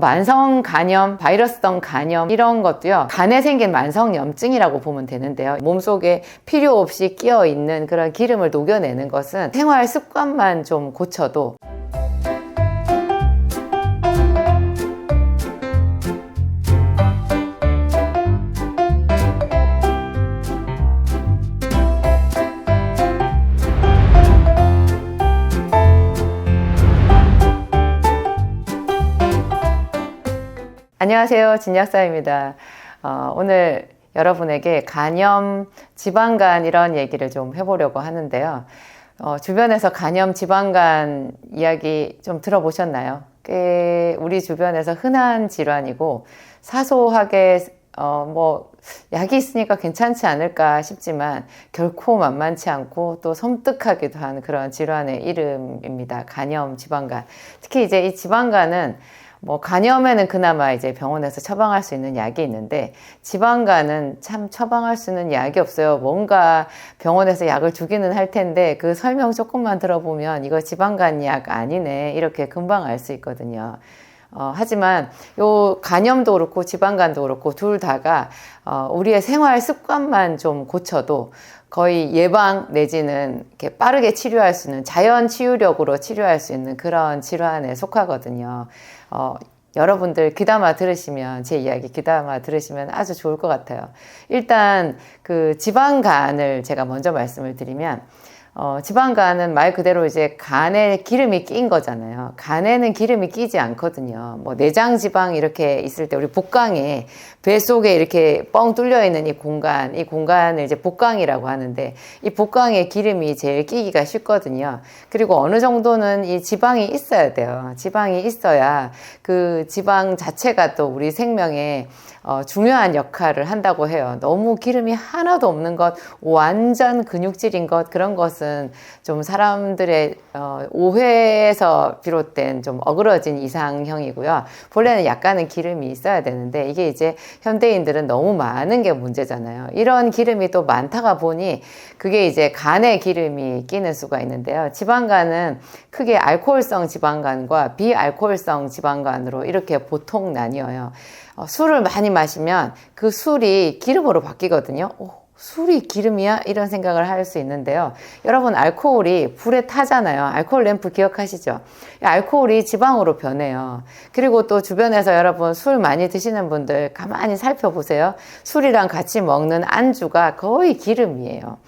만성 간염, 바이러스성 간염 이런 것도요, 간에 생긴 만성염증이라고 보면 되는데요. 몸속에 필요 없이 끼어 있는 그런 기름을 녹여내는 것은 생활 습관만 좀 고쳐도 안녕하세요, 진약사입니다. 오늘 여러분에게 간염, 지방간 이런 얘기를 좀 해보려고 하는데요. 주변에서 간염, 지방간 이야기 좀 들어보셨나요? 꽤 우리 주변에서 흔한 질환이고 사소하게 약이 있으니까 괜찮지 않을까 싶지만 결코 만만치 않고 또 섬뜩하기도 한 그런 질환의 이름입니다. 간염, 지방간. 특히 이제 이 지방간은 간염에는 그나마 이제 병원에서 처방할 수 있는 약이 있는데, 지방간은 참 처방할 수 있는 약이 없어요. 뭔가 병원에서 약을 주기는 할 텐데, 그 설명 조금만 들어보면 이거 지방간 약 아니네, 이렇게 금방 알 수 있거든요. 하지만 요 간염도 그렇고 지방간도 그렇고 둘 다가 우리의 생활 습관만 좀 고쳐도 거의 예방 내지는 이렇게 빠르게 치료할 수 있는, 자연 치유력으로 치료할 수 있는 그런 질환에 속하거든요. 여러분들 귀담아 들으시면, 제 이야기 귀담아 들으시면 아주 좋을 것 같아요. 일단 그 지방간을 제가 먼저 말씀을 드리면, 지방간은 말 그대로 이제 간에 기름이 낀 거잖아요. 간에는 기름이 끼지 않거든요. 내장 지방 이렇게 있을 때 우리 복강에, 배 속에 이렇게 뻥 뚫려 있는 이 공간을 이제 복강이라고 하는데, 이 복강에 기름이 제일 끼기가 쉽거든요. 그리고 어느 정도는 이 지방이 있어야 돼요. 지방이 있어야 그 지방 자체가 또 우리 생명에 중요한 역할을 한다고 해요. 너무 기름이 하나도 없는 것, 완전 근육질인 것, 그런 것은 좀 사람들의 오해에서 비롯된 좀 어그러진 이상형이고요. 본래는 약간은 기름이 있어야 되는데, 이게 이제 현대인들은 너무 많은 게 문제잖아요. 이런 기름이 또 많다가 보니 그게 이제 간에 기름이 끼는 수가 있는데요. 지방간은 크게 알코올성 지방간과 비알코올성 지방간으로 이렇게 보통 나뉘어요. 술을 많이 마시면 그 술이 기름으로 바뀌거든요. 술이 기름이야? 이런 생각을 할 수 있는데요. 여러분, 알코올이 불에 타잖아요. 알코올 램프 기억하시죠? 알코올이 지방으로 변해요. 그리고 또 주변에서 여러분 술 많이 드시는 분들 가만히 살펴보세요. 술이랑 같이 먹는 안주가 거의 기름이에요.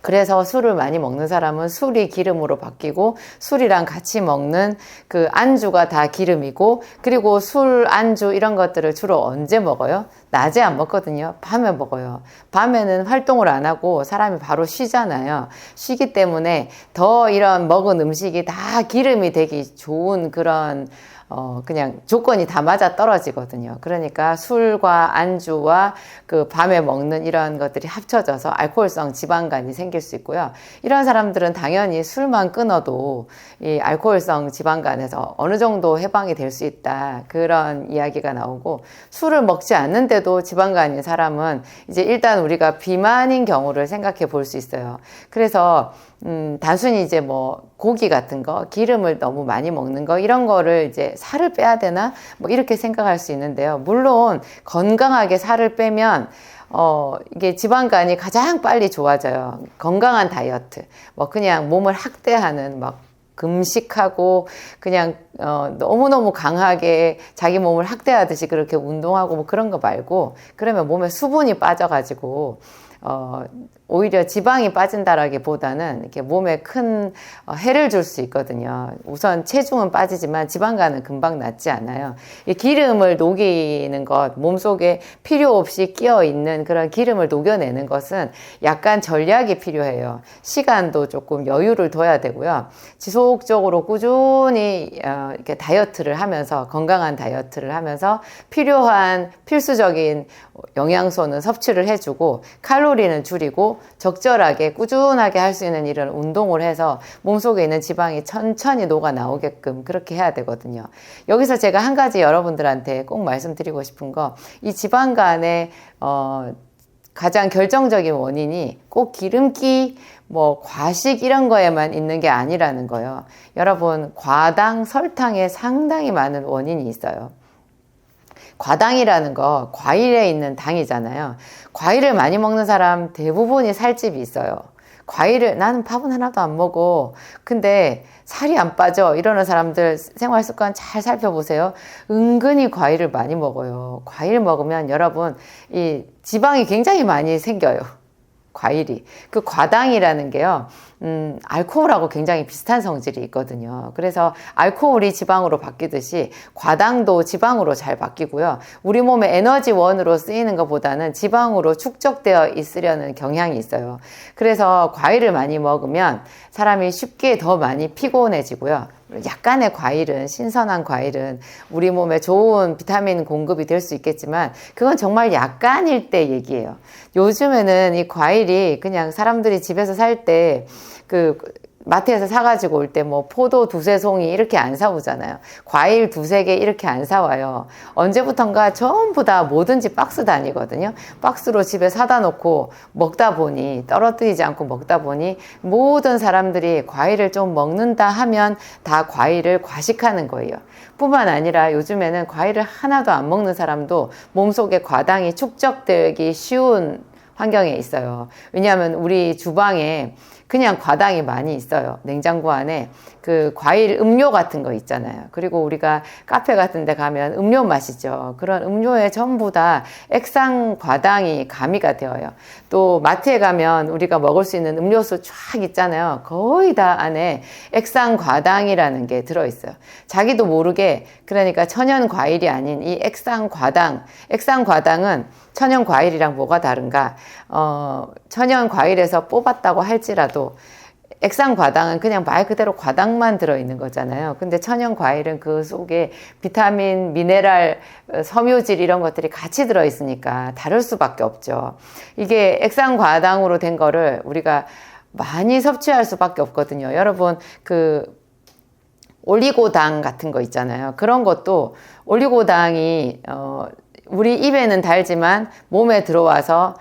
그래서 술을 많이 먹는 사람은 술이 기름으로 바뀌고, 술이랑 같이 먹는 그 안주가 다 기름이고, 그리고 술, 안주 이런 것들을 주로 언제 먹어요? 낮에 안 먹거든요. 밤에 먹어요. 밤에는 활동을 안 하고 사람이 바로 쉬잖아요. 쉬기 때문에 더 이런 먹은 음식이 다 기름이 되기 좋은 그런 그냥 조건이 다 맞아 떨어지거든요. 그러니까 술과 안주와 그 밤에 먹는 이런 것들이 합쳐져서 알코올성 지방간이 생길 수 있고요. 이런 사람들은 당연히 술만 끊어도 이 알코올성 지방간에서 어느 정도 해방이 될 수 있다, 그런 이야기가 나오고, 술을 먹지 않는데도 지방간인 사람은 이제 일단 우리가 비만인 경우를 생각해 볼 수 있어요. 그래서 단순히 이제 고기 같은 거, 기름을 너무 많이 먹는 거, 이런 거를 이제 살을 빼야 되나? 이렇게 생각할 수 있는데요. 물론 건강하게 살을 빼면 이게 지방간이 가장 빨리 좋아져요. 건강한 다이어트. 그냥 몸을 학대하는 금식하고 그냥 너무너무 강하게 자기 몸을 학대하듯이 그렇게 운동하고 그런 거 말고, 그러면 몸에 수분이 빠져가지고 오히려 지방이 빠진다라기보다는 이렇게 몸에 큰 해를 줄 수 있거든요. 우선 체중은 빠지지만 지방간은 금방 낫지 않아요. 이 기름을 녹이는 것, 몸속에 필요 없이 끼어 있는 그런 기름을 녹여내는 것은 약간 전략이 필요해요. 시간도 조금 여유를 둬야 되고요. 지속적으로 꾸준히 이렇게 다이어트를 하면서, 건강한 다이어트를 하면서 필요한 필수적인 영양소는 섭취를 해주고, 칼로리는 줄이고 적절하게 꾸준하게 할 수 있는 이런 운동을 해서 몸속에 있는 지방이 천천히 녹아 나오게끔 그렇게 해야 되거든요. 여기서 제가 한 가지 여러분들한테 꼭 말씀드리고 싶은 거, 이 지방간에 가장 결정적인 원인이 꼭 기름기, 뭐 과식 이런 거에만 있는 게 아니라는 거예요. 여러분, 과당, 설탕에 상당히 많은 원인이 있어요. 과당이라는 거 과일에 있는 당이잖아요. 과일을 많이 먹는 사람 대부분이 살집이 있어요. 과일을, 나는 밥은 하나도 안 먹어. 근데 살이 안 빠져. 이러는 사람들 생활 습관 잘 살펴보세요. 은근히 과일을 많이 먹어요. 과일 먹으면 여러분, 이 지방이 굉장히 많이 생겨요. 과일이. 그 과당이라는 게요, 알코올하고 굉장히 비슷한 성질이 있거든요. 그래서 알코올이 지방으로 바뀌듯이 과당도 지방으로 잘 바뀌고요. 우리 몸의 에너지원으로 쓰이는 것보다는 지방으로 축적되어 있으려는 경향이 있어요. 그래서 과일을 많이 먹으면 사람이 쉽게 더 많이 피곤해지고요. 약간의 과일은, 신선한 과일은 우리 몸에 좋은 비타민 공급이 될 수 있겠지만 그건 정말 약간일 때 얘기예요. 요즘에는 이 과일이 그냥 사람들이 집에서 살 때 마트에서 사가지고 올 때 뭐 포도 두세 송이 이렇게 안 사오잖아요. 과일 두세 개 이렇게 안 사와요. 언제부턴가 전부 다 뭐든지 박스 다니거든요. 박스로 집에 사다 놓고 먹다 보니, 떨어뜨리지 않고 먹다 보니 모든 사람들이 과일을 좀 먹는다 하면 다 과일을 과식하는 거예요. 뿐만 아니라 요즘에는 과일을 하나도 안 먹는 사람도 몸속에 과당이 축적되기 쉬운 환경에 있어요. 왜냐하면 우리 주방에 그냥 과당이 많이 있어요. 냉장고 안에 그 과일 음료 같은 거 있잖아요. 그리고 우리가 카페 같은 데 가면 음료 마시죠. 그런 음료에 전부 다 액상 과당이 가미가 되어요. 또 마트에 가면 우리가 먹을 수 있는 음료수 쫙 있잖아요. 거의 다 안에 액상 과당이라는 게 들어있어요. 자기도 모르게, 그러니까 천연 과일이 아닌 이 액상 과당은 천연 과일이랑 뭐가 다른가? 천연 과일에서 뽑았다고 할지라도 액상 과당은 그냥 말 그대로 과당만 들어있는 거잖아요. 근데 천연 과일은 그 속에 비타민, 미네랄, 섬유질 이런 것들이 같이 들어있으니까 다를 수밖에 없죠. 이게 액상 과당으로 된 거를 우리가 많이 섭취할 수밖에 없거든요. 여러분, 올리고당 같은 거 있잖아요. 그런 것도 올리고당이 우리 입에는 달지만 몸에 들어와서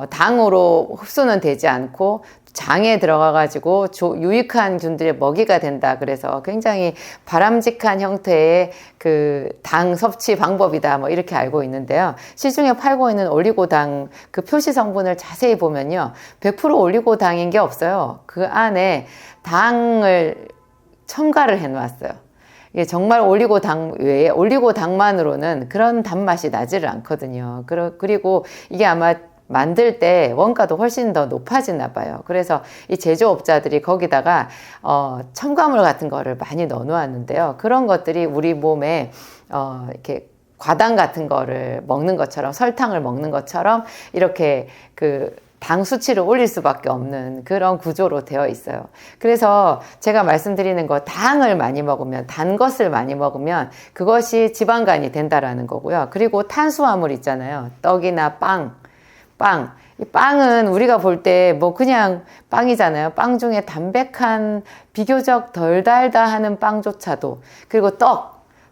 당으로 흡수는 되지 않고 장에 들어가가지고 유익한 균들의 먹이가 된다. 그래서 굉장히 바람직한 형태의 그 당 섭취 방법이다. 뭐 이렇게 알고 있는데요. 시중에 팔고 있는 올리고당 그 표시 성분을 자세히 보면요. 100% 올리고당인 게 없어요. 그 안에 당을 첨가를 해 놓았어요. 이게 정말 올리고당 외에 올리고당만으로는 그런 단맛이 나지를 않거든요. 그리고 이게 아마 만들 때 원가도 훨씬 더 높아지나 봐요. 그래서 이 제조업자들이 거기다가 첨가물 같은 거를 많이 넣어 놓았는데요. 그런 것들이 우리 몸에 이렇게 과당 같은 거를 먹는 것처럼, 설탕을 먹는 것처럼 이렇게 당 수치를 올릴 수밖에 없는 그런 구조로 되어 있어요. 그래서 제가 말씀드리는 거, 당을 많이 먹으면, 단 것을 많이 먹으면 그것이 지방간이 된다라는 거고요. 그리고 탄수화물 있잖아요. 떡이나 빵. 이 빵은 우리가 볼 때 뭐 그냥 빵이잖아요. 빵 중에 담백한, 비교적 덜 달다 하는 빵조차도, 그리고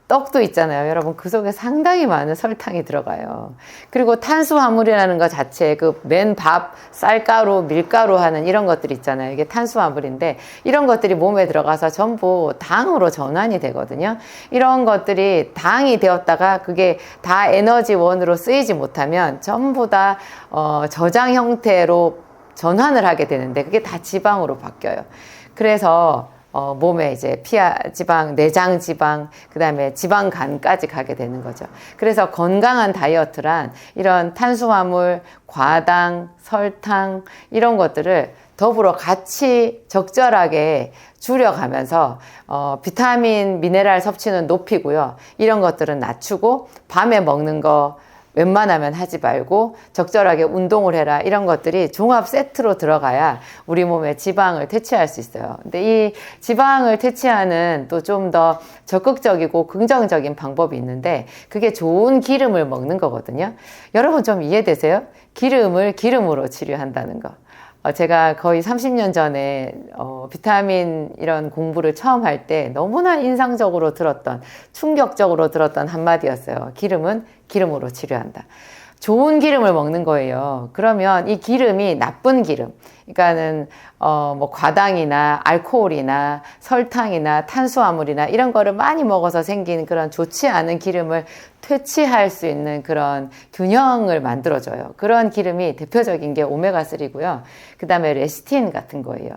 떡도 있잖아요. 여러분, 그 속에 상당히 많은 설탕이 들어가요. 그리고 탄수화물이라는 것 자체, 맨밥, 쌀가루, 밀가루 하는 이런 것들 있잖아요. 이게 탄수화물인데, 이런 것들이 몸에 들어가서 전부 당으로 전환이 되거든요. 이런 것들이 당이 되었다가 그게 다 에너지원으로 쓰이지 못하면 전부 다 저장 형태로 전환을 하게 되는데, 그게 다 지방으로 바뀌어요. 그래서 몸에 이제 지방, 내장 지방, 그 다음에 지방간까지 가게 되는 거죠. 그래서 건강한 다이어트란 이런 탄수화물, 과당, 설탕, 이런 것들을 더불어 같이 적절하게 줄여가면서 비타민, 미네랄 섭취는 높이고요. 이런 것들은 낮추고, 밤에 먹는 거 웬만하면 하지 말고 적절하게 운동을 해라. 이런 것들이 종합 세트로 들어가야 우리 몸에 지방을 퇴치할 수 있어요. 근데 이 지방을 퇴치하는 또 좀 더 적극적이고 긍정적인 방법이 있는데, 그게 좋은 기름을 먹는 거거든요. 여러분 좀 이해되세요? 기름을 기름으로 치료한다는 거. 제가 거의 30년 전에 비타민 이런 공부를 처음 할 때 너무나 인상적으로 들었던, 충격적으로 들었던 한마디였어요. 기름은 기름으로 치료한다. 좋은 기름을 먹는 거예요. 그러면 이 기름이 나쁜 기름, 그러니까는 뭐 과당이나 알코올이나 설탕이나 탄수화물이나 이런 거를 많이 먹어서 생긴 그런 좋지 않은 기름을 퇴치할 수 있는 그런 균형을 만들어줘요. 그런 기름이 대표적인 게 오메가3고요. 그 다음에 레시틴 같은 거예요.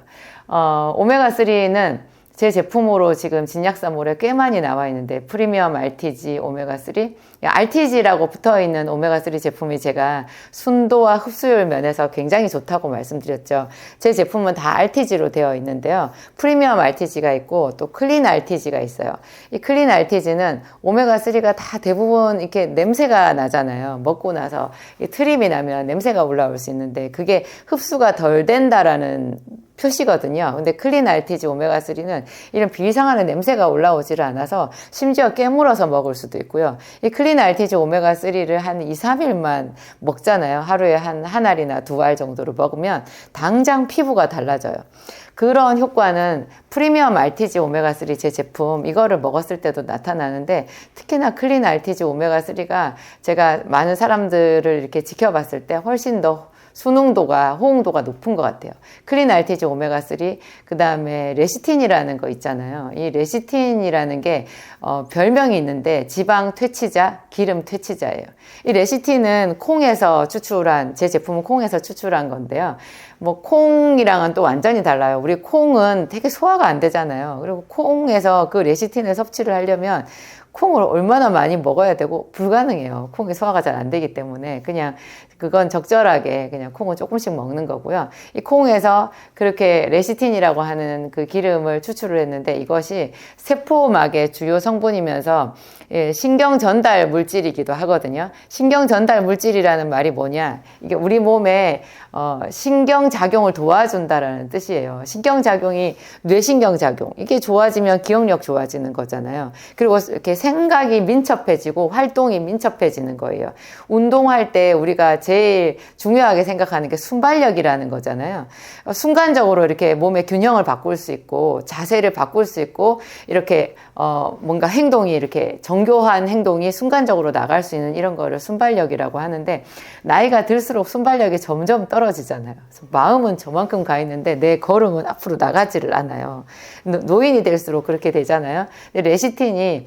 오메가3는 제 제품으로 지금 진약사몰에 꽤 많이 나와 있는데 프리미엄 RTG 오메가3, RTG라고 붙어있는 오메가3 제품이 제가 순도와 흡수율 면에서 굉장히 좋다고 말씀드렸죠. 제 제품은 다 RTG로 되어 있는데요. 프리미엄 RTG가 있고 또 클린 RTG가 있어요. 이 클린 RTG는 오메가3가 다 대부분 이렇게 냄새가 나잖아요. 먹고 나서 트림이 나면 냄새가 올라올 수 있는데 그게 흡수가 덜 된다라는 표시거든요. 근데 클린 RTG 오메가3는 이런 비이상한 냄새가 올라오지를 않아서 심지어 깨물어서 먹을 수도 있고요. 이 클린 RTG 오메가3를 한 2, 3일만 먹잖아요. 하루에 한 알이나 2알 정도를 먹으면 당장 피부가 달라져요. 그런 효과는 프리미엄 RTG 오메가3 제 제품 이거를 먹었을 때도 나타나는데 특히나 클린 RTG 오메가3가 제가 많은 사람들을 이렇게 지켜봤을 때 훨씬 더 수능도가, 호응도가 높은 것 같아요. 클린 RTG 오메가3, 그 다음에 레시틴이라는 거 있잖아요. 이 레시틴이라는 게 별명이 있는데 지방 퇴치자, 기름 퇴치자예요. 이 레시틴은 콩에서 추출한, 제 제품은 콩에서 추출한 건데요. 뭐 콩이랑은 또 완전히 달라요. 우리 콩은 되게 소화가 안 되잖아요. 그리고 콩에서 그 레시틴을 섭취를 하려면 콩을 얼마나 많이 먹어야 되고 불가능해요. 콩이 소화가 잘 안 되기 때문에 그냥 그건 적절하게 그냥 콩을 조금씩 먹는 거고요. 이 콩에서 그렇게 레시틴이라고 하는 그 기름을 추출을 했는데 이것이 세포막의 주요 성분이면서 신경 전달 물질이기도 하거든요. 신경 전달 물질이라는 말이 뭐냐? 이게 우리 몸에 신경 작용을 도와준다라는 뜻이에요. 신경 작용이 뇌신경 작용. 이게 좋아지면 기억력 좋아지는 거잖아요. 그리고 이렇게 생각이 민첩해지고 활동이 민첩해지는 거예요. 운동할 때 우리가 제일 중요하게 생각하는 게 순발력이라는 거잖아요. 순간적으로 이렇게 몸의 균형을 바꿀 수 있고 자세를 바꿀 수 있고 이렇게 뭔가 행동이 이렇게 정교한 행동이 순간적으로 나갈 수 있는 이런 거를 순발력이라고 하는데 나이가 들수록 순발력이 점점 떨어지잖아요. 그래서 마음은 저만큼 가 있는데 내 걸음은 앞으로 나가지를 않아요. 노인이 될수록 그렇게 되잖아요. 근데 레시틴이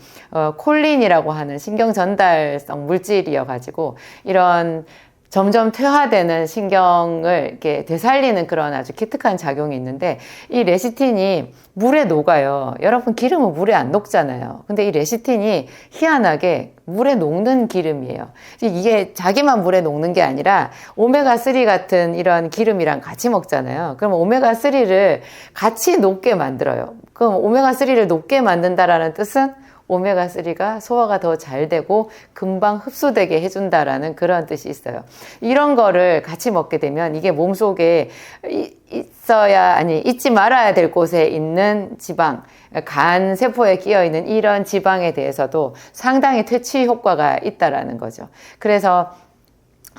콜린이라고 하는 신경 전달성 물질이어가지고 이런 점점 퇴화되는 신경을 이렇게 되살리는 그런 아주 기특한 작용이 있는데 이 레시틴이 물에 녹아요. 여러분 기름은 물에 안 녹잖아요. 근데 이 레시틴이 희한하게 물에 녹는 기름이에요. 이게 자기만 물에 녹는 게 아니라 오메가3 같은 이런 기름이랑 같이 먹잖아요. 그럼 오메가3를 같이 녹게 만들어요. 그럼 오메가3를 녹게 만든다라는 뜻은 오메가3가 소화가 더 잘 되고 금방 흡수되게 해준다라는 그런 뜻이 있어요. 이런 거를 같이 먹게 되면 이게 몸속에 잊지 말아야 될 곳에 있는 지방, 간 세포에 끼어 있는 이런 지방에 대해서도 상당히 퇴치 효과가 있다라는 거죠. 그래서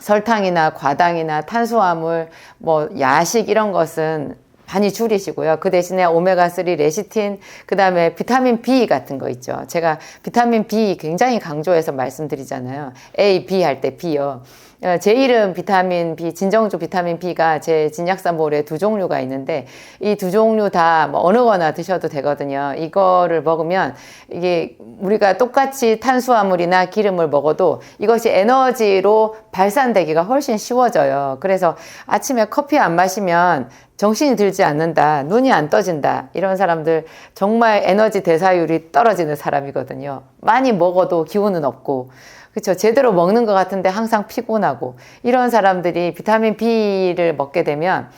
설탕이나 과당이나 탄수화물, 뭐 야식 이런 것은 많이 줄이시고요. 그 대신에 오메가3, 레시틴, 그 다음에 비타민 B 같은 거 있죠. 제가 비타민 B 굉장히 강조해서 말씀드리잖아요. A, B 할 때 B요. 제 이름 비타민 B, 진정주 비타민 B가 제 진약사몰에 2종류가 있는데 이 2종류 다 뭐 어느 거나 드셔도 되거든요. 이거를 먹으면 이게 우리가 똑같이 탄수화물이나 기름을 먹어도 이것이 에너지로 발산되기가 훨씬 쉬워져요. 그래서 아침에 커피 안 마시면 정신이 들지 않는다, 눈이 안 떠진다 이런 사람들 정말 에너지 대사율이 떨어지는 사람이거든요. 많이 먹어도 기운은 없고 그렇죠. 제대로 먹는 것 같은데 항상 피곤하고 이런 사람들이 비타민 B를 먹게 되면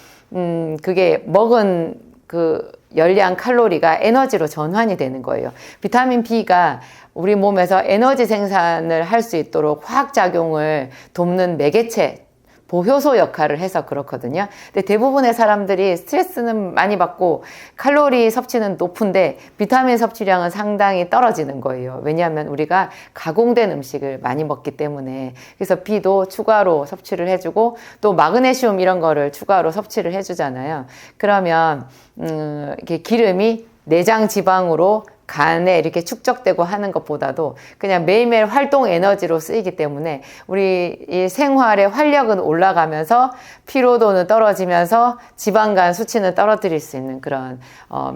그게 먹은 그 열량 칼로리가 에너지로 전환이 되는 거예요. 비타민 B가 우리 몸에서 에너지 생산을 할 수 있도록 화학작용을 돕는 매개체 보효소 역할을 해서 그렇거든요. 근데 대부분의 사람들이 스트레스는 많이 받고 칼로리 섭취는 높은데 비타민 섭취량은 상당히 떨어지는 거예요. 왜냐하면 우리가 가공된 음식을 많이 먹기 때문에. 그래서 B도 추가로 섭취를 해주고 또 마그네슘 이런 거를 추가로 섭취를 해주잖아요. 그러면 이렇게 기름이 내장 지방으로 간에 이렇게 축적되고 하는 것보다도 그냥 매일매일 활동 에너지로 쓰이기 때문에 우리 이 생활의 활력은 올라가면서 피로도는 떨어지면서 지방간 수치는 떨어뜨릴 수 있는 그런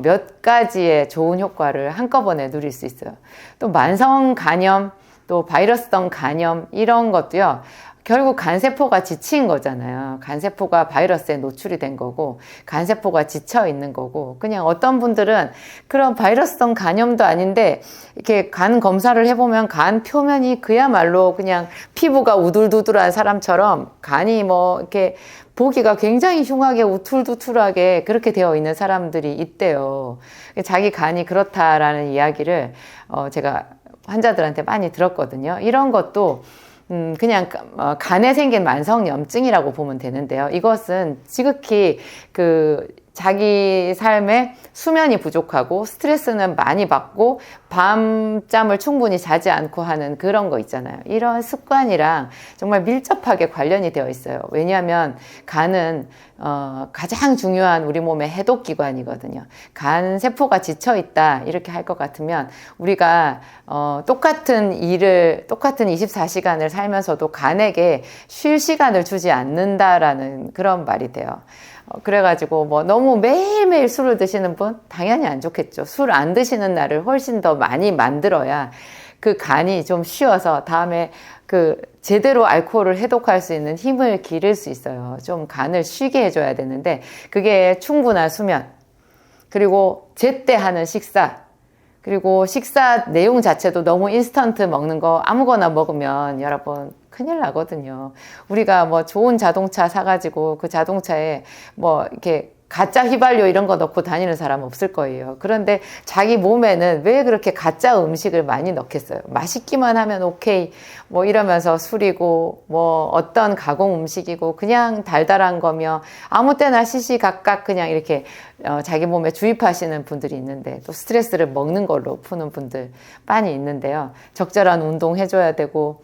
몇 가지의 좋은 효과를 한꺼번에 누릴 수 있어요. 또 만성 간염, 또 바이러스성 간염 이런 것도요. 결국 간세포가 지친 거잖아요. 간세포가 바이러스에 노출이 된 거고 간세포가 지쳐 있는 거고 그냥 어떤 분들은 그런 바이러스성 간염도 아닌데 이렇게 간 검사를 해보면 간 표면이 그야말로 그냥 피부가 우둘두둘한 사람처럼 간이 뭐 이렇게 보기가 굉장히 흉하게 우툴두툴하게 그렇게 되어 있는 사람들이 있대요. 자기 간이 그렇다라는 이야기를 제가 환자들한테 많이 들었거든요. 이런 것도 그냥 간에 생긴 만성염증이라고 보면 되는데요. 이것은 지극히 자기 삶에 수면이 부족하고 스트레스는 많이 받고 밤잠을 충분히 자지 않고 하는 그런 거 있잖아요. 이런 습관이랑 정말 밀접하게 관련이 되어 있어요. 왜냐하면 간은 가장 중요한 우리 몸의 해독기관이거든요. 간 세포가 지쳐 있다 이렇게 할 것 같으면 우리가 똑같은 24시간을 살면서도 간에게 쉴 시간을 주지 않는다라는 그런 말이 돼요. 그래가지고 뭐 너무 매일매일 술을 드시는 분 당연히 안 좋겠죠. 술 안 드시는 날을 훨씬 더 많이 만들어야 그 간이 좀 쉬어서 다음에 제대로 알코올을 해독할 수 있는 힘을 기를 수 있어요. 좀 간을 쉬게 해줘야 되는데 그게 충분한 수면, 그리고 제때 하는 식사, 그리고 식사 내용 자체도 너무 인스턴트 먹는 거 아무거나 먹으면 여러분 큰일 나거든요. 우리가 뭐 좋은 자동차 사가지고 그 자동차에 뭐 이렇게 가짜 휘발유 이런 거 넣고 다니는 사람 없을 거예요. 그런데 자기 몸에는 왜 그렇게 가짜 음식을 많이 넣겠어요? 맛있기만 하면 오케이 뭐 이러면서 술이고 뭐 어떤 가공 음식이고 그냥 달달한 거며 아무 때나 시시각각 그냥 이렇게 자기 몸에 주입하시는 분들이 있는데 또 스트레스를 먹는 걸로 푸는 분들 많이 있는데요. 적절한 운동 해줘야 되고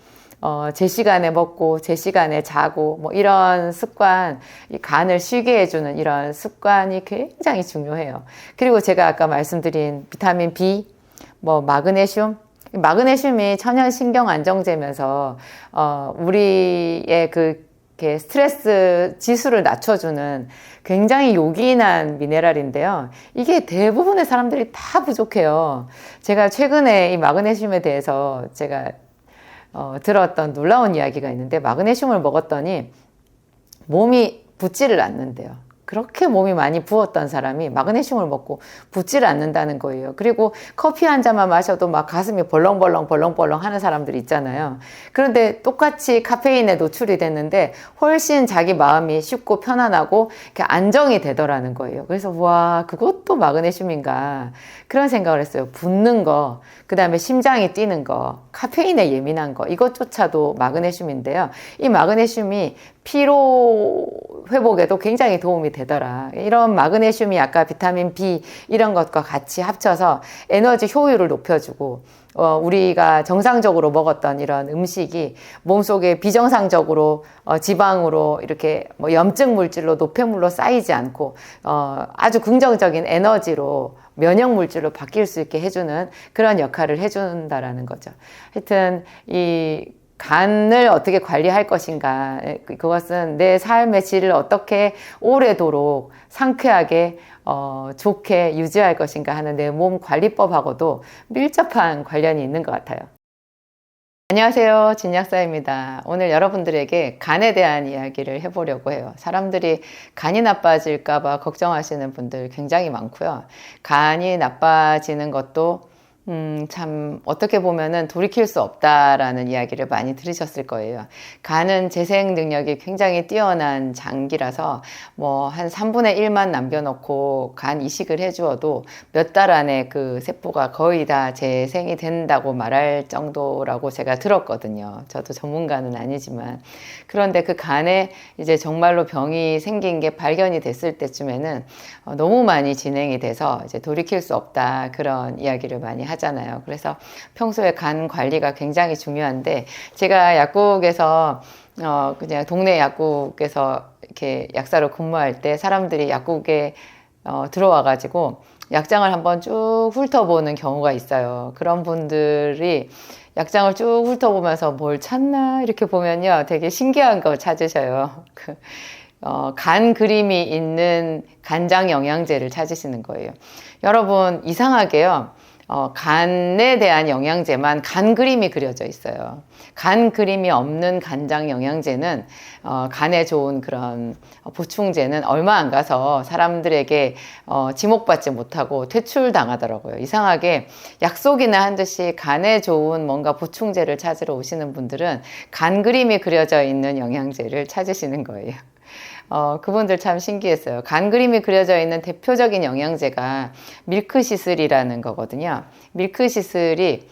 제 시간에 먹고 제 시간에 자고 뭐 이런 습관, 이 간을 쉬게 해주는 이런 습관이 굉장히 중요해요. 그리고 제가 아까 말씀드린 비타민 B, 뭐 마그네슘이 천연 신경 안정제면서 우리의 스트레스 지수를 낮춰주는 굉장히 요긴한 미네랄인데요. 이게 대부분의 사람들이 다 부족해요. 제가 최근에 이 마그네슘에 대해서 제가 들었던 놀라운 이야기가 있는데 마그네슘을 먹었더니 몸이 붓지를 않는데요. 그렇게 몸이 많이 부었던 사람이 마그네슘을 먹고 붓지를 않는다는 거예요. 그리고 커피 한 잔만 마셔도 막 가슴이 벌렁벌렁 하는 사람들이 있잖아요. 그런데 똑같이 카페인에 노출이 됐는데 훨씬 자기 마음이 쉽고 편안하고 이렇게 안정이 되더라는 거예요. 그래서 와, 그것도 마그네슘인가 그런 생각을 했어요. 붓는 거, 그 다음에 심장이 뛰는 거, 카페인에 예민한 거, 이것조차도 마그네슘인데요. 이 마그네슘이 피로 회복에도 굉장히 도움이 되더라. 이런 마그네슘이 아까 비타민 B 이런 것과 같이 합쳐서 에너지 효율을 높여주고 우리가 정상적으로 먹었던 이런 음식이 몸속에 비정상적으로 지방으로 이렇게 뭐 염증 물질로 노폐물로 쌓이지 않고 아주 긍정적인 에너지로 면역 물질로 바뀔 수 있게 해주는 그런 역할을 해준다라는 거죠. 하여튼 이 간을 어떻게 관리할 것인가, 그것은 내 삶의 질을 어떻게 오래도록 상쾌하게 좋게 유지할 것인가 하는 내 몸 관리법하고도 밀접한 관련이 있는 것 같아요. 안녕하세요, 진약사입니다. 오늘 여러분들에게 간에 대한 이야기를 해보려고 해요. 사람들이 간이 나빠질까 봐 걱정하시는 분들 굉장히 많고요. 간이 나빠지는 것도 참 어떻게 보면은 돌이킬 수 없다라는 이야기를 많이 들으셨을 거예요. 간은 재생 능력이 굉장히 뛰어난 장기라서 뭐 한 3분의 1만 남겨놓고 간 이식을 해주어도 몇 달 안에 그 세포가 거의 다 재생이 된다고 말할 정도라고 제가 들었거든요. 저도 전문가는 아니지만. 그런데 그 간에 이제 정말로 병이 생긴 게 발견이 됐을 때쯤에는 너무 많이 진행이 돼서 이제 돌이킬 수 없다 그런 이야기를 많이 하잖아요. 그래서 평소에 간 관리가 굉장히 중요한데 제가 약국에서 그냥 동네 약국에서 이렇게 약사로 근무할 때 사람들이 약국에 들어와가지고 약장을 한번 쭉 훑어보는 경우가 있어요. 그런 분들이 약장을 쭉 훑어보면서 뭘 찾나 이렇게 보면요, 되게 신기한 거 찾으셔요. 간 그림이 있는 간장 영양제를 찾으시는 거예요. 여러분, 이상하게요, 간에 대한 영양제만 간 그림이 그려져 있어요. 간 그림이 없는 간장 영양제는 간에 좋은 그런 보충제는 얼마 안 가서 사람들에게 지목받지 못하고 퇴출당하더라고요. 이상하게 약속이나 한 듯이 간에 좋은 뭔가 보충제를 찾으러 오시는 분들은 간 그림이 그려져 있는 영양제를 찾으시는 거예요. 그분들 참 신기했어요. 간 그림이 그려져 있는 대표적인 영양제가 밀크시슬이라는 거거든요. 밀크시슬이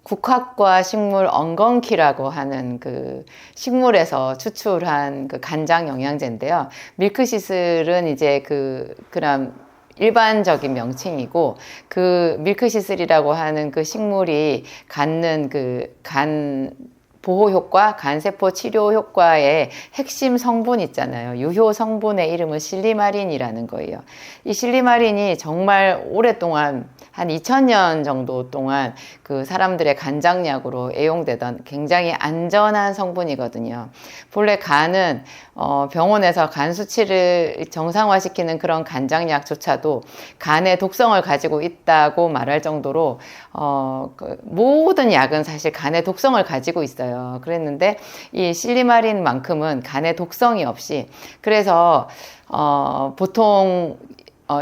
국화과 식물 엉겅퀴라고 하는 그 식물에서 추출한 그 간장 영양제인데요. 밀크시슬은 이제 그런 일반적인 명칭이고, 그 밀크시슬이라고 하는 그 식물이 갖는 그 간 보호 효과, 간세포 치료 효과의 핵심 성분 있잖아요. 유효 성분의 이름은 실리마린이라는 거예요. 이 실리마린이 정말 오랫동안 한 2000년 정도 동안 그 사람들의 간장약으로 애용되던 굉장히 안전한 성분이거든요. 본래 간은 병원에서 간 수치를 정상화시키는 그런 간장약조차도 간의 독성을 가지고 있다고 말할 정도로 모든 약은 사실 간의 독성을 가지고 있어요. 그랬는데 이 실리마린만큼은 간의 독성이 없이, 그래서 보통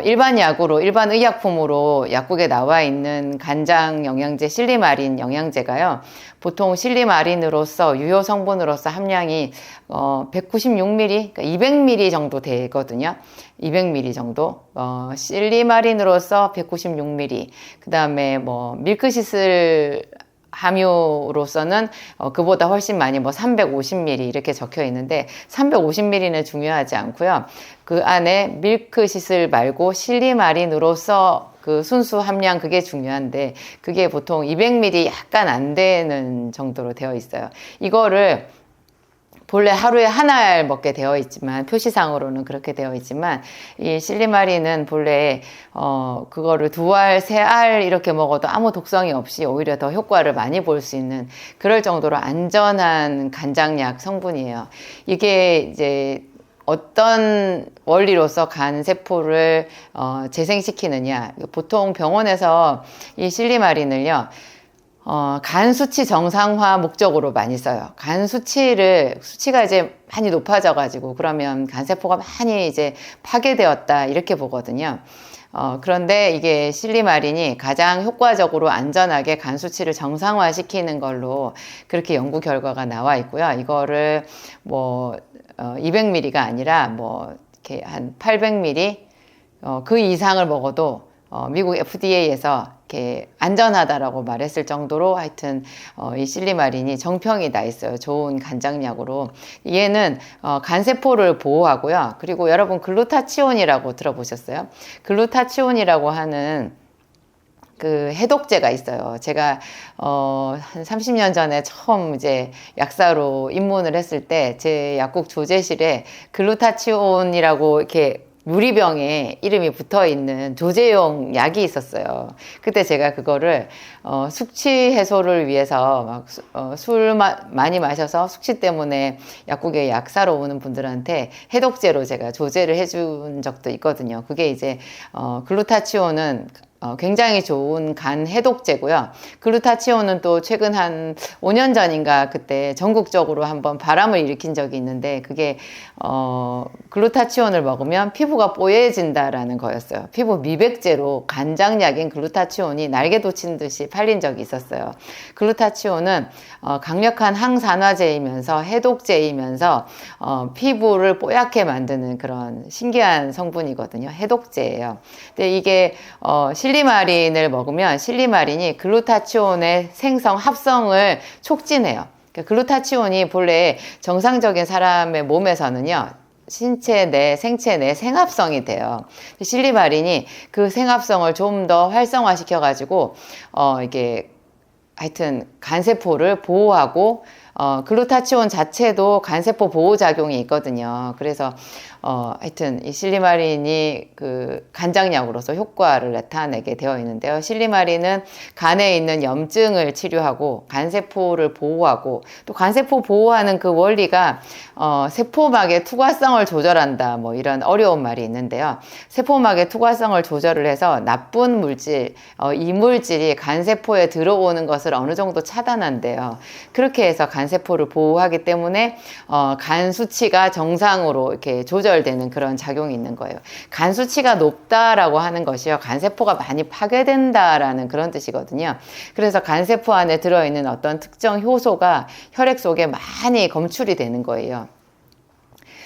일반 약으로, 일반 의약품으로 약국에 나와 있는 간장 영양제 실리마린 영양제가요, 보통 실리마린으로서 유효 성분으로서 함량이 196ml, 그러니까 200ml 정도 되거든요. 200ml 정도. 실리마린으로서 196ml. 그 다음에 밀크시슬 함유로서는 그보다 훨씬 많이 350ml 이렇게 적혀 있는데, 350ml는 중요하지 않고요. 그 안에 밀크시슬 말고 실리마린으로서 그 순수 함량, 그게 중요한데, 그게 보통 200ml 약간 안 되는 정도로 되어 있어요. 이거를 본래 하루에 한 알 먹게 되어 있지만, 표시상으로는 그렇게 되어 있지만, 이 실리마린은 본래 그거를 2알, 3알 이렇게 먹어도 아무 독성이 없이 오히려 더 효과를 많이 볼 수 있는, 그럴 정도로 안전한 간장약 성분이에요. 이게 이제 어떤 원리로서 간세포를 재생시키느냐, 보통 병원에서 이 실리마린을요, 간 수치 정상화 목적으로 많이 써요. 간 수치가 이제 많이 높아져가지고, 그러면 간세포가 많이 이제 파괴되었다, 이렇게 보거든요. 그런데 이게 실리마린이 가장 효과적으로 안전하게 간 수치를 정상화시키는 걸로 그렇게 연구 결과가 나와 있고요. 이거를 200ml가 아니라 이렇게 한 800ml, 그 이상을 먹어도 미국 FDA에서 이렇게 안전하다라고 말했을 정도로, 하여튼 이 실리마린이 정평이 나 있어요. 좋은 간장약으로. 얘는 간세포를 보호하고요. 그리고 여러분, 글루타치온이라고 들어보셨어요? 글루타치온이라고 하는 그 해독제가 있어요. 제가 한 30년 전에 처음 이제 약사로 입문을 했을 때 제 약국 조제실에 글루타치온이라고 이렇게 유리병에 이름이 붙어 있는 조제용 약이 있었어요. 그때 제가 그거를 숙취 해소를 위해서 술 많이 마셔서 숙취 때문에 약국에 약 사러 오는 분들한테 해독제로 제가 조제를 해준 적도 있거든요. 그게 이제 글루타치온은 굉장히 좋은 간 해독제고요. 글루타치온은 또 최근 한 5년 전인가 그때 전국적으로 한번 바람을 일으킨 적이 있는데, 그게 글루타치온을 먹으면 피부가 뽀얘진다라는 거였어요. 피부 미백제로 간장약인 글루타치온이 날개 돋친 듯이 팔린 적이 있었어요. 글루타치온은 강력한 항산화제이면서 해독제이면서 피부를 뽀얗게 만드는 그런 신기한 성분이거든요. 해독제예요. 근데 이게 실리마린을 먹으면 실리마린이 글루타치온의 생성, 합성을 촉진해요. 그러니까 글루타치온이 본래 정상적인 사람의 몸에서는요, 신체 내, 생체 내 생합성이 돼요. 실리마린이 그 생합성을 좀 더 활성화시켜가지고, 이게 하여튼 간세포를 보호하고, 글루타치온 자체도 간세포 보호 작용이 있거든요. 그래서 하여튼 이 실리마린이 그 간장약으로서 효과를 나타내게 되어 있는데요. 실리마린은 간에 있는 염증을 치료하고 간세포를 보호하고, 또 간세포 보호하는 그 원리가 세포막의 투과성을 조절한다, 뭐 이런 어려운 말이 있는데요. 세포막의 투과성을 조절을 해서 나쁜 물질, 이물질이 간세포에 들어오는 것을 어느 정도 차단한대요. 그렇게 해서 간세포를 보호하기 때문에 간 수치가 정상으로 이렇게 조절되는 그런 작용이 있는 거예요. 간 수치가 높다라고 하는 것이요, 간세포가 많이 파괴된다라는 그런 뜻이거든요. 그래서 간세포 안에 들어있는 어떤 특정 효소가 혈액 속에 많이 검출이 되는 거예요.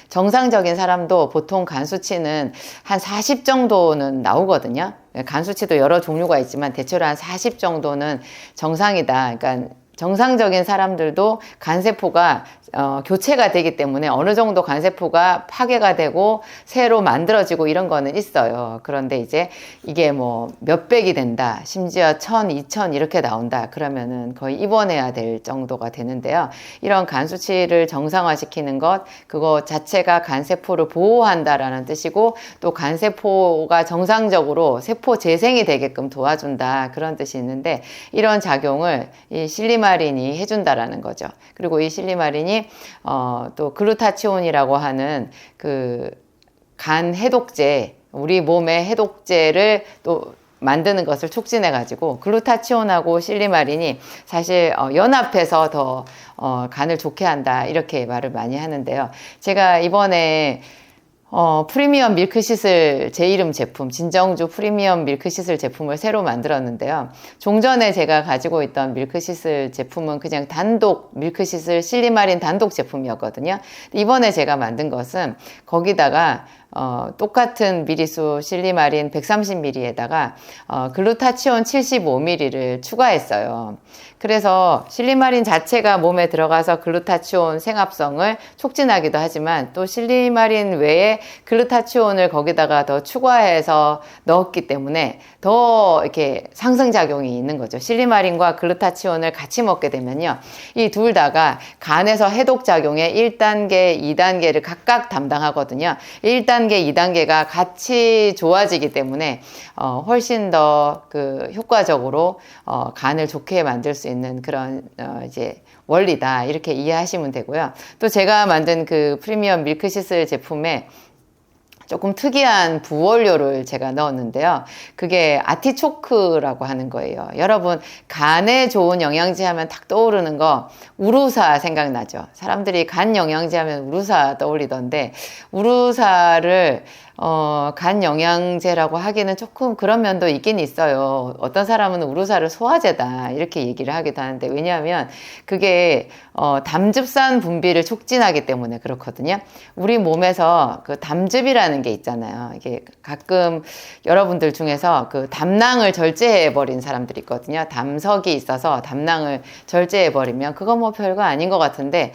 정상적인 사람도 보통 간 수치는 한 40 정도는 나오거든요. 간 수치도 여러 종류가 있지만 대체로 한 40 정도는 정상이다. 그러니까 정상적인 사람들도 간세포가 교체가 되기 때문에 어느 정도 간세포가 파괴가 되고 새로 만들어지고 이런 거는 있어요. 그런데 이제 이게 뭐 몇백이 된다, 심지어 1000, 2000 이렇게 나온다, 그러면은 거의 입원해야 될 정도가 되는데요. 이런 간 수치를 정상화시키는 것, 그거 자체가 간세포를 보호한다라는 뜻이고, 또 간세포가 정상적으로 세포 재생이 되게끔 도와준다, 그런 뜻이 있는데, 이런 작용을 이 실리마린이 해준다라는 거죠. 그리고 이 실리마린이 또 글루타치온이라고 하는 그 간 해독제, 우리 몸의 해독제를 또 만드는 것을 촉진해 가지고, 글루타치온하고 실리마린이 사실 연합해서 더 간을 좋게 한다, 이렇게 말을 많이 하는데요. 제가 이번에 프리미엄 밀크 시슬, 제 이름 제품, 진정주 프리미엄 밀크 시슬 제품을 새로 만들었는데요. 종전에 제가 가지고 있던 밀크 시슬 제품은 그냥 단독 밀크 시슬 실리마린 단독 제품이었거든요. 이번에 제가 만든 것은 거기다가 똑같은 미리수 실리마린 130ml에다가 글루타치온 75ml를 추가했어요. 그래서 실리마린 자체가 몸에 들어가서 글루타치온 생합성을 촉진하기도 하지만, 또 실리마린 외에 글루타치온을 거기다가 더 추가해서 넣었기 때문에 더 이렇게 상승작용이 있는 거죠. 실리마린과 글루타치온을 같이 먹게 되면요, 이 둘 다가 간에서 해독작용의 1단계, 2단계를 각각 담당하거든요. 1단계, 2단계가 같이 좋아지기 때문에 훨씬 더 그 효과적으로 간을 좋게 만들 수 있는 그런 이제 원리다, 이렇게 이해하시면 되고요. 또 제가 만든 그 프리미엄 밀크시슬 제품에 조금 특이한 부원료를 제가 넣었는데요. 그게 아티초크라고 하는 거예요. 여러분, 간에 좋은 영양제 하면 딱 떠오르는 거 우루사 생각나죠? 사람들이 간 영양제 하면 우루사 떠올리던데, 우루사를 간 영양제라고 하기는 조금 그런 면도 있긴 있어요. 어떤 사람은 우루사를 소화제다, 이렇게 얘기를 하기도 하는데, 왜냐하면 그게 담즙산 분비를 촉진하기 때문에 그렇거든요. 우리 몸에서 그 담즙이라는 게 있잖아요. 이게 가끔 여러분들 중에서 그 담낭을 절제해버린 사람들이 있거든요. 담석이 있어서 담낭을 절제해버리면 그거 뭐 별거 아닌 것 같은데,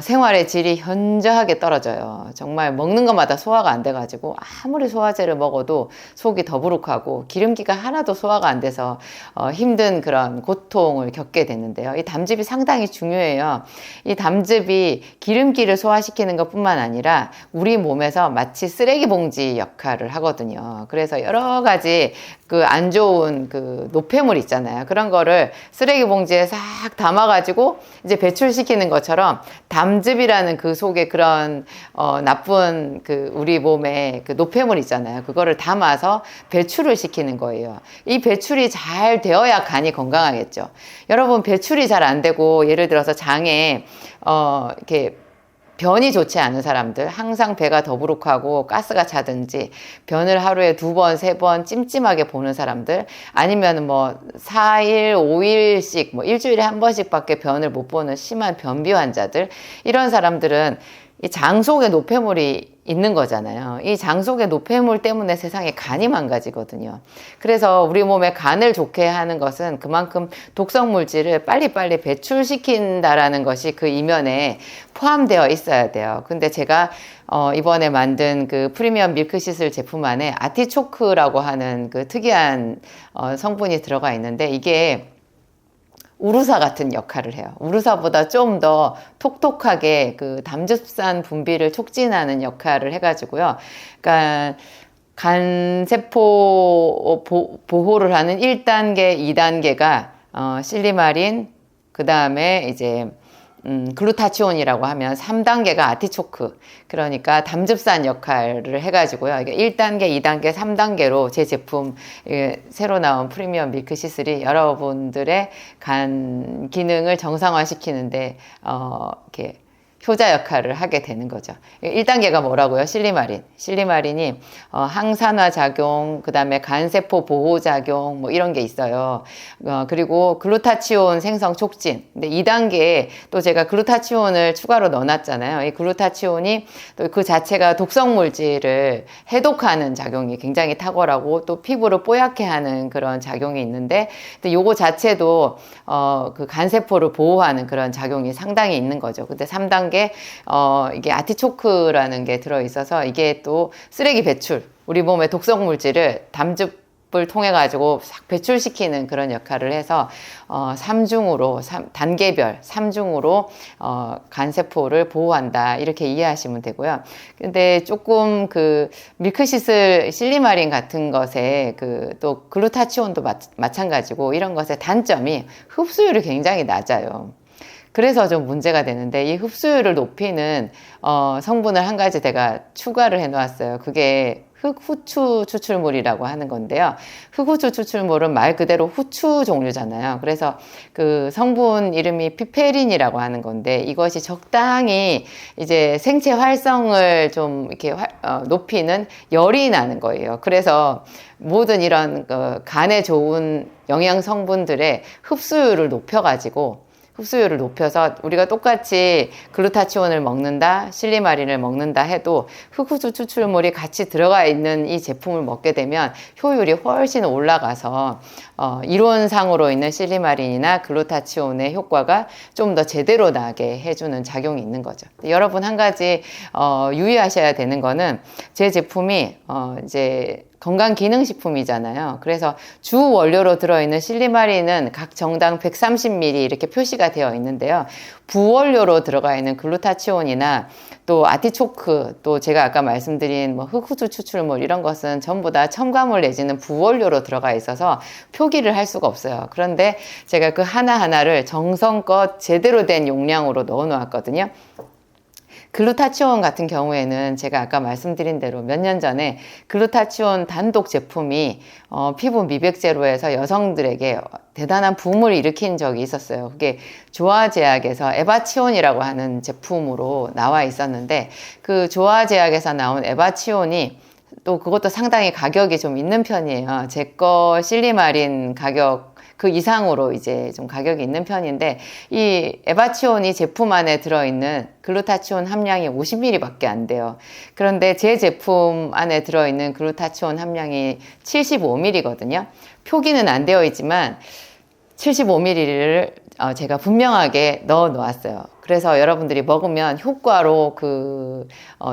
생활의 질이 현저하게 떨어져요. 정말 먹는 것마다 소화가 안 돼가지고 아무리 소화제를 먹어도 속이 더부룩하고 기름기가 하나도 소화가 안 돼서 힘든 그런 고통을 겪게 되는데요. 이 담즙이 상당히 중요해요. 이 담즙이 기름기를 소화시키는 것뿐만 아니라 우리 몸에서 마치 쓰레기 봉지 역할을 하거든요. 그래서 여러 가지 그 안 좋은 그 노폐물 있잖아요. 그런 거를 쓰레기 봉지에 싹 담아가지고 이제 배출시키는 것처럼, 담즙이라는 그 속에 그런 나쁜 그 우리 몸에 그 노폐물 있잖아요. 그거를 담아서 배출을 시키는 거예요. 이 배출이 잘 되어야 간이 건강하겠죠. 여러분, 배출이 잘 안 되고 예를 들어서 장에 이렇게 변이 좋지 않은 사람들, 항상 배가 더부룩하고 가스가 차든지, 변을 하루에 2번, 3번 찜찜하게 보는 사람들, 아니면 뭐 4일, 5일씩 뭐 일주일에 한 번씩밖에 변을 못 보는 심한 변비 환자들, 이런 사람들은 이 장 속에 노폐물이 있는 거잖아요. 이 장 속의 노폐물 때문에 세상에 간이 망가지거든요. 그래서 우리 몸에 간을 좋게 하는 것은 그만큼 독성 물질을 빨리빨리 배출시킨다라는 것이 그 이면에 포함되어 있어야 돼요. 근데 제가 이번에 만든 그 프리미엄 밀크시슬 제품 안에 아티초크라고 하는 그 특이한 성분이 들어가 있는데, 이게 우루사 같은 역할을 해요. 우루사보다 좀 더 톡톡하게 그 담즙산 분비를 촉진하는 역할을 해가지고요. 그러니까 간세포 보호를 하는 1단계, 2단계가 실리마린, 그 다음에 이제 글루타치온이라고 하면 3단계가 아티초크, 그러니까 담즙산 역할을 해가지고요. 이게 1단계, 2단계, 3단계로 제 제품, 새로 나온 프리미엄 밀크시슬이 여러분들의 간 기능을 정상화시키는데, 이렇게 효자 역할을 하게 되는 거죠. 1단계가 뭐라고요? 실리마린. 실리마린이 항산화 작용, 그 다음에 간세포 보호 작용, 뭐 이런 게 있어요. 그리고 글루타치온 생성 촉진. 근데 2단계에 또 제가 글루타치온을 추가로 넣어놨잖아요. 이 글루타치온이 또 그 자체가 독성 물질을 해독하는 작용이 굉장히 탁월하고 또 피부를 뽀얗게 하는 그런 작용이 있는데, 또 요거 자체도 그 간세포를 보호하는 그런 작용이 상당히 있는 거죠. 근데 3단계 이게 아티초크라는 게 들어있어서 이게 또 쓰레기 배출, 우리 몸의 독성 물질을 담즙을 통해 가지고 싹 배출시키는 그런 역할을 해서 3중으로 단계별 3중으로 간세포를 보호한다, 이렇게 이해하시면 되고요. 근데 조금 그 밀크시슬 실리마린 같은 것에 그 또 글루타치온도 마찬가지고 이런 것의 단점이 흡수율이 굉장히 낮아요. 그래서 좀 문제가 되는데, 이 흡수율을 높이는 성분을 한 가지 제가 추가를 해 놓았어요. 그게 흑후추 추출물이라고 하는 건데요. 흑후추 추출물은 말 그대로 후추 종류잖아요. 그래서 그 성분 이름이 피페린이라고 하는 건데, 이것이 적당히 이제 생체 활성을 좀 이렇게 높이는 열이 나는 거예요. 그래서 모든 이런 간에 좋은 영양 성분들의 흡수율을 높여가지고, 흡수율을 높여서 우리가 똑같이 글루타치온을 먹는다, 실리마린을 먹는다 해도 흑후추 추출물이 같이 들어가 있는 이 제품을 먹게 되면 효율이 훨씬 올라가서 이론상으로 있는 실리마린이나 글루타치온의 효과가 좀 더 제대로 나게 해주는 작용이 있는 거죠. 여러분, 한 가지 유의하셔야 되는 거는, 제 제품이 이제 건강기능식품이잖아요. 그래서 주 원료로 들어있는 실리마린은 각 정당 130ml 이렇게 표시가 되어 있는데요. 부원료로 들어가 있는 글루타치온이나 또 아티초크, 또 제가 아까 말씀드린 뭐 흑후추 추출물, 이런 것은 전부 다 첨가물 내지는 부원료로 들어가 있어서 표기를 할 수가 없어요. 그런데 제가 그 하나하나를 정성껏 제대로 된 용량으로 넣어 놓았거든요. 글루타치온 같은 경우에는 제가 아까 말씀드린 대로 몇 년 전에 글루타치온 단독 제품이 피부 미백제로 해서 여성들에게 대단한 붐을 일으킨 적이 있었어요. 그게 조화제약에서 에바치온이라고 하는 제품으로 나와 있었는데, 그 조화제약에서 나온 에바치온이 또 그것도 상당히 가격이 좀 있는 편이에요. 제 거 실리마린 가격 그 이상으로 이제 좀 가격이 있는 편인데, 이 에바치온이 제품 안에 들어있는 글루타치온 함량이 50ml 밖에 안 돼요. 그런데 제 제품 안에 들어있는 글루타치온 함량이 75ml거든요. 표기는 안 되어 있지만 75ml를 제가 분명하게 넣어 놓았어요. 그래서 여러분들이 먹으면 효과로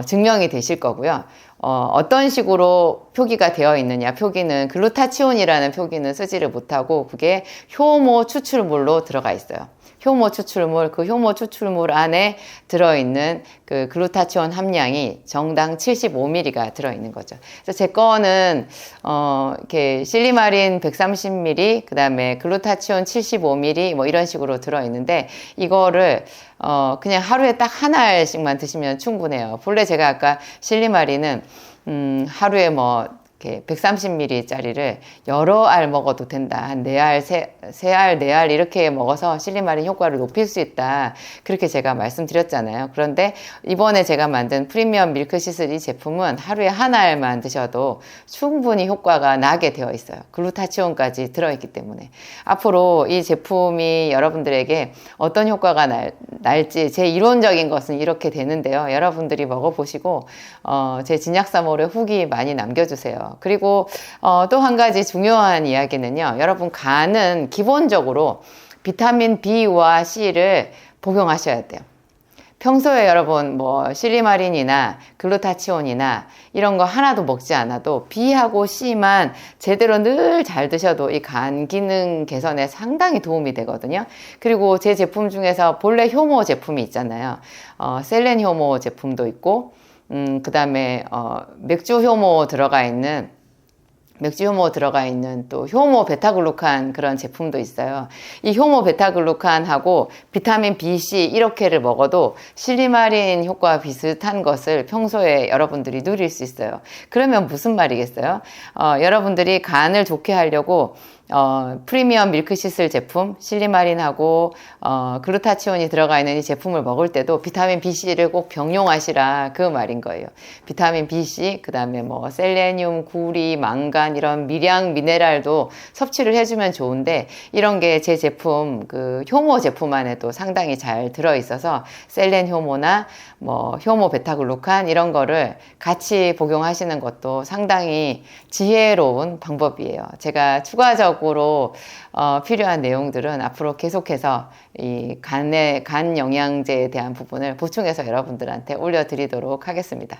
증명이 되실 거고요. 어떤 식으로 표기가 되어 있느냐, 표기는 글루타치온이라는 표기는 쓰지를 못하고 그게 효모 추출물로 들어가 있어요. 효모 추출물, 그 효모 추출물 안에 들어있는 그 글루타치온 함량이 정당 75ml가 들어있는 거죠. 그래서 제 거는 이렇게 실리마린 130ml, 그 다음에 글루타치온 75ml 뭐 이런 식으로 들어있는데, 이거를 그냥 하루에 딱 한 알씩만 드시면 충분해요. 본래 제가 아까 실리마린은 하루에 뭐 이렇게 130ml짜리를 여러 알 먹어도 된다. 한 4알, 3알, 4알 이렇게 먹어서 실리마린 효과를 높일 수 있다. 그렇게 제가 말씀드렸잖아요. 그런데 이번에 제가 만든 프리미엄 밀크시슬 이 제품은 하루에 한 알만 드셔도 충분히 효과가 나게 되어 있어요. 글루타치온까지 들어있기 때문에. 앞으로 이 제품이 여러분들에게 어떤 효과가 날지 제 이론적인 것은 이렇게 되는데요. 여러분들이 먹어보시고 제 진약사몰에 후기 많이 남겨주세요. 그리고 또 한 가지 중요한 이야기는요. 여러분, 간은 기본적으로 비타민 B와 C를 복용하셔야 돼요. 평소에 여러분 뭐 실리마린이나 글루타치온이나 이런 거 하나도 먹지 않아도 B하고 C만 제대로 늘 잘 드셔도 이 간 기능 개선에 상당히 도움이 되거든요. 그리고 제 제품 중에서 본래 효모 제품이 있잖아요. 셀렌 효모 제품도 있고 그 다음에 맥주 효모 들어가 있는 또 효모 베타글루칸 그런 제품도 있어요. 이 효모 베타글루칸하고 비타민 B, C 이렇게를 먹어도 실리마린 효과와 비슷한 것을 평소에 여러분들이 누릴 수 있어요. 그러면 무슨 말이겠어요? 여러분들이 간을 좋게 하려고 프리미엄 밀크시슬 제품, 실리마린하고 글루타치온이 들어가 있는 이 제품을 먹을 때도 비타민 BC를 꼭 병용하시라 그 말인 거예요. 비타민 BC, 그 다음에 뭐 셀레늄, 구리, 망간 이런 미량 미네랄도 섭취를 해주면 좋은데 이런 게 제 제품 그 효모 제품 안에도 상당히 잘 들어있어서 셀렌 효모나 뭐 효모 베타글루칸 이런 거를 같이 복용하시는 것도 상당히 지혜로운 방법이에요. 제가 추가적으로 필요한 내용들은 앞으로 계속해서 이 간 영양제에 대한 부분을 보충해서 여러분들한테 올려드리도록 하겠습니다.